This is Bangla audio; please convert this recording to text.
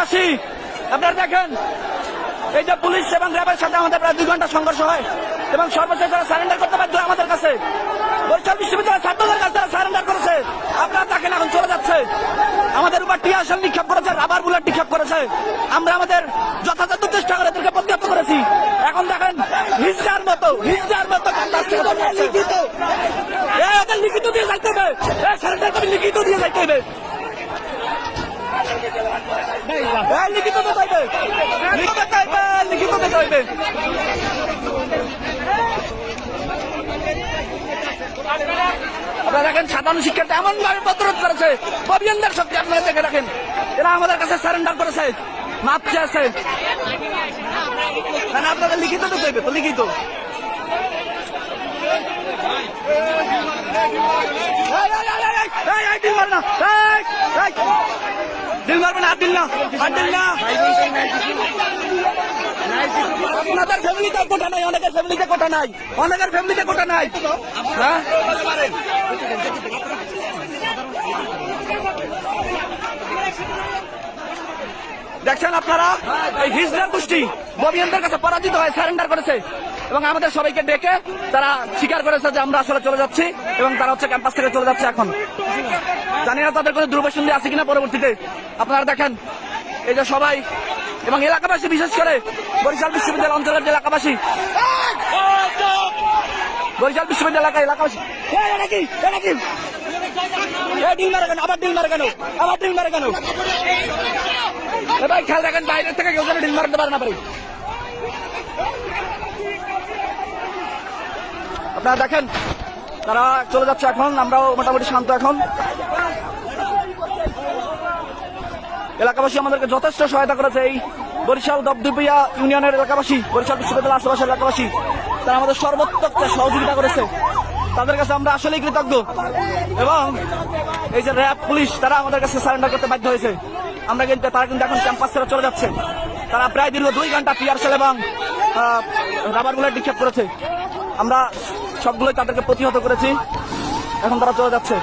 এলাকাবাসী আপনারা দেখেন, এই যে পুলিশ এবং র্যাবের সাথে আমাদের প্রায় 2 ঘন্টা সংঘর্ষ হয় এবং সর্বশেষ তারা সারেন্ডার করতে বাধ্য হয় আমাদের কাছে। বরিশাল বিশ্ববিদ্যালয়ের ছাত্রদের কাছে তারা সারেন্ডার করেছে। আপনারা দেখেন এখন চলে যাচ্ছে, আমাদের উপর টিয়ার শেল নিক্ষেপ করেছে, রাবার বুলেট নিক্ষেপ করেছে। আমরা আমাদের যথাযথ চেষ্টা করে এদেরকে প্রতিহত করেছি। এখন দেখেন হিজড়ার মতো ক্যাম্পাস থেকে বেরিয়ে আসছে। এদের লিখিত দিয়ে যাইতে হবে, সারেন্ডার করে লিখিত দিয়ে যাইতে হবে। লিখিত দিতে হইবে, লিখিত দিতে হইবে। আপনারা দেখেন সাধারণ শিক্ষার্থী এমন ভাবে প্রতিরোধ করেছে, অভিযানদের শক্তি আপনারা দেখে রাখেন। এরা আমাদের কাছে সারেন্ডার করেছে, মাপ চেয়েছে। আপনাদের লিখিত দিতে হইবে, তো লিখিত। দিল মারবে না, দিল না, দিল না। আপনাদের ফ্যামিলিতে কোটা নাই, অনেকের ফ্যামিলিতে কোটা নাই, অনেকের ফ্যামিলিতে কোটা নাই। হ্যাঁ, দেখছেন আপনারা, এই হিজড়ার গোষ্ঠী ববিয়ানদের কাছে পরাজিত হয়ে সারেন্ডার করেছে এবং আমাদের সবাইকে ডেকে তারা স্বীকার করেছে যে আমরা আসলে চলে যাচ্ছি এবং তারা হচ্ছে ক্যাম্পাস থেকে চলে যাচ্ছে। এখন জানি না তাদের কোনো দুর্বসন্ধি আছে কিনা পরবর্তীতে। আপনারা দেখেন এই যে সবাই এবং এলাকাবাসী, বিশেষ করে বরিশাল বিশ্ববিদ্যালয় অঞ্চলের যে এলাকাবাসী, বরিশাল বিশ্ববিদ্যালয় এলাকাবাসী, ডিল মারে কেন, আবার ডিল মারে কেন, আবার ডিল মারে কেন? ভাই খেয়াল রাখেন, বাইরের থেকে কেউ যেন ডিল মারতে পারে না পারে। আপনারা দেখেন তারা চলে যাচ্ছে। এখন আমরাও মোটামুটি শান্ত। এখন এলাকাবাসী আমাদেরকে যথেষ্ট সহায়তা করেছে। এই বরিশাল দপদপিয়া ইউনিয়নের এলাকাবাসী, বরিশাল বিশ্ববিদ্যালয় আশেপাশের এলাকাবাসী, তারা আমাদের সর্বোত্তক সহযোগিতা করেছে। তাদের কাছে আমরা আসলেই কৃতজ্ঞ। এবং এই যে র্যাব, পুলিশ, তারা আমাদের কাছে সারেন্ডার করতে বাধ্য হয়েছে। তারা কিন্তু এখন ক্যাম্পাস ছেড়ে চলে যাচ্ছে। তারা প্রায় দীর্ঘ 2 ঘন্টা টিয়ার শেল এবং রাবার বুলেট নিক্ষেপ করেছে। আমরা সবগুলোই তাদেরকে প্রতিহত করেছি। এখন তারা চলে যাচ্ছে।